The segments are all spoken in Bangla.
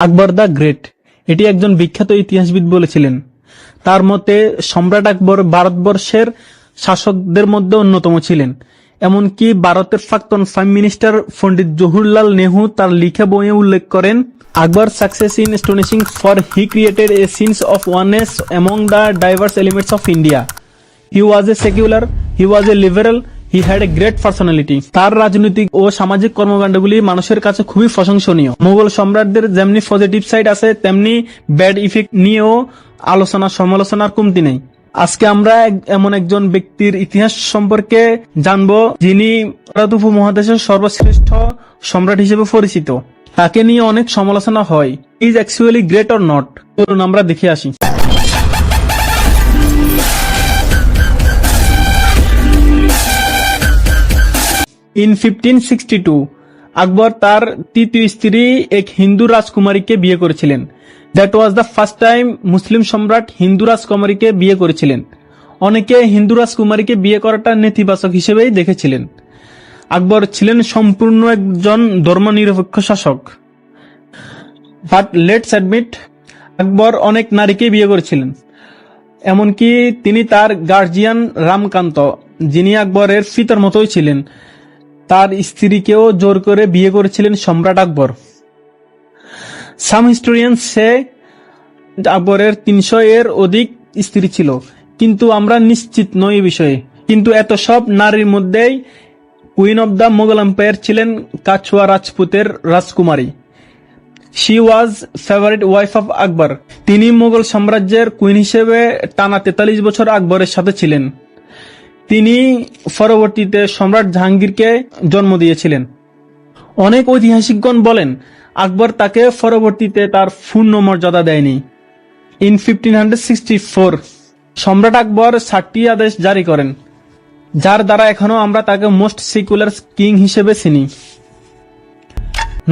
আকবর দ্য গ্রেট, এটি একজন বিখ্যাত ইতিহাসবিদ বলেছিলেন। তার মতে সম্রাট আকবর ভারতবর্ষের শাসকদের মধ্যে অন্যতম ছিলেন। এমনকি ভারতের প্রাক্তন প্রাইম মিনিস্টার পণ্ডিত জওহরলাল নেহরু তার লিখা বইয়ে উল্লেখ করেন, Akbar success in astonishing for he created a sense of oneness among the diverse elements of India. He was a secular, he was a liberal, he had a great personality. তার রাজনৈতিক ও সামাজিক কর্মকাণ্ডগুলি মানুষের কাছে খুবই প্রশংসনীয়। মুঘল সম্রাটদের যেমনি পজিটিভ সাইড আছে, তেমনি ব্যাড ইফেক্ট নিয়েও সমালোচনার কমতি নেই। আজকে আমরা এমন একজন ব্যক্তির ইতিহাস সম্পর্কে জানবো, যিনি ভারত উপমহাদেশের সর্বশ্রেষ্ঠ সম্রাট হিসেবে পরিচিত। তাকে নিয়ে অনেক সমালোচনা হয়। Is actually great or not? চলুন আমরা দেখে আসি। ইন 1562 আকবর তার তৃতীয় স্ত্রী এক হিন্দু রাজকুমারীকে বিয়ে করেছিলেন। That was the first time Muslim সম্রাট হিন্দু রাজকুমারীকে বিয়ে করেছিলেন। অনেকে হিন্দু রাজকুমারীকে বিয়ে করাটা নেতিবাচক হিসেবেই দেখেছিলেন। আকবর ছিলেন সম্পূর্ণ একজন ধর্মনিরপেক্ষ শাসক। বাট লেটস অ্যাডমিট, আকবর অনেক নারীকে বিয়ে করেছিলেন। এমনকি তিনি তার গার্জিয়ান রামকান্ত, যিনি আকবরের পিতার মতোই ছিলেন, তার স্ত্রীকেও জোর করে বিয়ে করেছিলেন সম্রাট আকবর। সাম হিস্টোরিয়ান্স সে আকবরের 300 এর অধিক স্ত্রী ছিল, কিন্তু আমরা নিশ্চিত নই এই বিষয়ে। কিন্তু এত সব নারীর মধ্যেই queen of the Mughal empire ছিলেন কাছুয়া রাজপুতের রাজকুমারী। She was favourite wife of Akbar. তিনি মোগল সাম্রাজ্যের কুইন হিসেবে টানা 43 বছর আকবরের সাথে ছিলেন। তিনি পরবর্তীতে সম্রাট জাহাঙ্গীরকে জন্ম দিয়েছিলেন। অনেক ঐতিহাসিকগণ বলেন আকবর তাকে পরবর্তীতে তার পূর্ণ মর্যাদা দেয়নি। ইন 1564 সম্রাট আকবর 60টি আদেশ জারি করেন, যার দ্বারা এখনো আমরা তাকে মোস্ট সেকুলার কিং হিসেবে চিনি।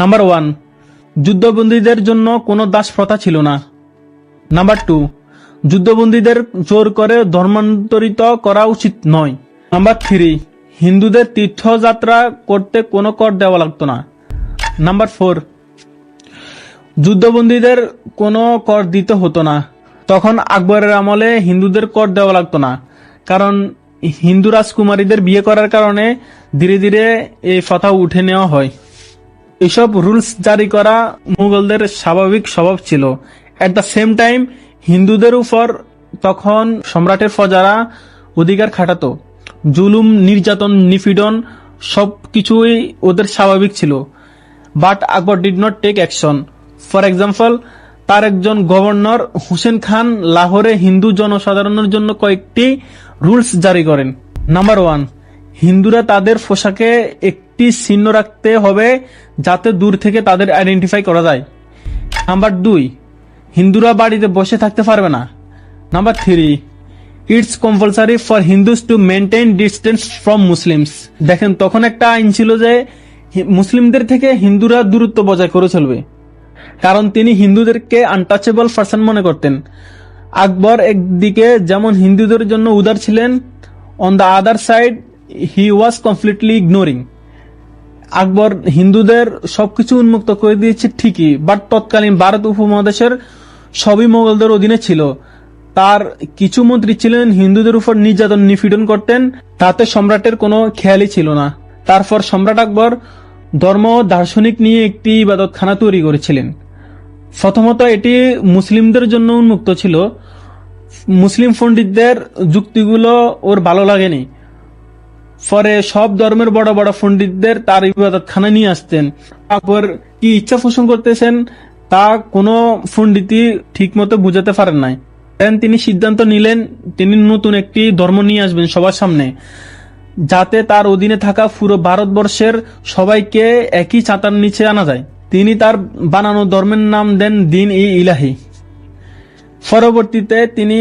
নাম্বার 1, যুদ্ধবন্দীদের জন্য কোনো দাস প্রথা ছিল না। নাম্বার 2, যুদ্ধবন্দীদের জোর করে ধর্মান্তরিত করা উচিত নয়। নাম্বার 3, হিন্দুদের তীর্থযাত্রা করতে কোনো কর দেওয়া লাগতো না। নাম্বার 4, যুদ্ধবন্দীদের কোনো কর দিতে হতো না। তখন আকবরের আমলে হিন্দুদের কর দেওয়া লাগতো না, কারণ হিন্দু রাজকুমারীদের বিয়ে করার কারণে ধীরে ধীরে এই প্রথা উঠে নেওয়া হয়। এসব রুলস জারি করা মুঘলদের স্বাভাবিক স্বভাব ছিল। এট দ্য সেম টাইম হিন্দুদের উপর তখন সম্রাটের প্রজারা অধিকার খাটাতো। জুলুম, নির্যাতন, নিপীড়ন সবকিছুই ওদের স্বাভাবিক ছিল। But Akbar did not take action. For example, তার একজন গভর্নর হুসেন খান লাহোরে হিন্দু জনসাধারণের জন্য কয়েকটি রুলস জারি করেন। নাম্বার 1, হিন্দুরা তাদের পোশাকে একটি চিহ্ন রাখতে হবে যাতে দূর থেকে তাদের আইডেন্টিফাই করা যায়। নাম্বার 2, হিন্দুরা বাড়িতে বসে থাকতে পারবে না। Number 3, it's compulsory for Hindus to maintain distance from Muslims. দেখেন, তখন একটা আইন ছিল যে মুসলিমদের থেকে হিন্দুরা দূরত্ব বজায় করে চলবে, কারণ তিনি হিন্দুদেরকে আনটাচেবল পারসন মনে করতেন। আকবর একদিকে যেমন হিন্দুদের জন্য উদার ছিলেন, on the other side he was completely ignoring. Akbar হিন্দুদের সবকিছু উন্মুক্ত করে দিয়েছে ঠিকই, বাট তৎকালীন ভারত উপমহাদেশের সবই মোগলদের অধীনে ছিল। তার কিছু মন্ত্রী ছিলেন হিন্দুদের উপর নির্যাতন নিপীড়ন করতেন, তাতে সম্রাটের কোনো খেয়ালই ছিল না। তারপর সম্রাট আকবর ধর্ম ও দার্শনিক নিয়ে একটি ইবাদতখানা তৈরি করেছিলেন। প্রথমত এটি মুসলিমদের জন্য উন্মুক্ত ছিল। মুসলিম পণ্ডিতদের যুক্তিগুলো ওর ভালো লাগেনি। পরে সব ধর্মের বড় বড় পণ্ডিতদের তার ইবাদতখানা নিয়ে আসতেন। আকবর কি ইচ্ছা পোষণ করতেছেন তা কোনো পণ্ডিতই ঠিক মতো বুঝাতে পারেন নাই। তিনি সিদ্ধান্ত নিলেন তিনি নতুন একটি ধর্ম নিয়ে আসবেন সবার সামনে, যাতে তার অধীনে থাকা পুরো ভারতবর্ষের সবাইকে একই ছাতার নিচে আনা যায়। তিনি তার বানানো ধর্মের নাম দেন দিন ই ইলাহি। পরবর্তীতে তিনি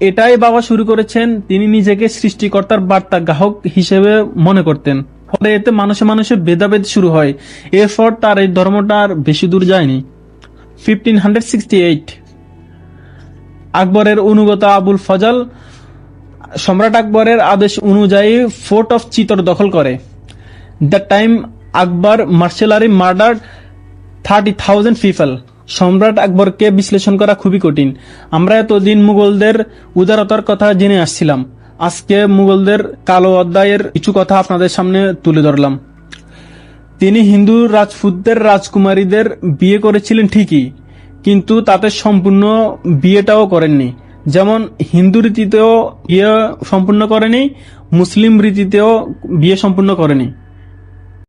এটাই ভাবা শুরু করেছেন, তিনি নিজেকে সৃষ্টিকর্তার বার্তা গ্রাহক হিসেবে মনে করতেন। ফলে এতে মানুষে মানুষে ভেদাভেদ শুরু হয়। এরপর তার এই ধর্মটা আর বেশি দূর যায়নি। 1568 আকবরের অনুগত আবুল ফজল সম্রাট আকবরের আদেশ অনুযায়ী ফোর্ট অফ চিতর দখল করে। দ্য টাইম আকবর মার্শালারি মার্ডার 30,000 পিপল। সম্রাট আকবরকে বিশ্লেষণ করা খুবই কঠিন। আমরা এতদিন মুঘলদের উদারতার কথা জেনে আসছিলাম, আজকে মুঘলদের কালো অধ্যায়ের কিছু কথা আপনাদের সামনে তুলে ধরলাম। তিনি হিন্দু রাজপুতদের রাজকুমারীদের বিয়ে করেছিলেন ঠিকই, কিন্তু তাতে সম্পূর্ণ বিয়েটাও করেননি। যেমন হিন্দু রীতিতেও বিয়ে সম্পূর্ণ করেনি, মুসলিম রীতিতেও বিয়ে সম্পূর্ণ করেনি।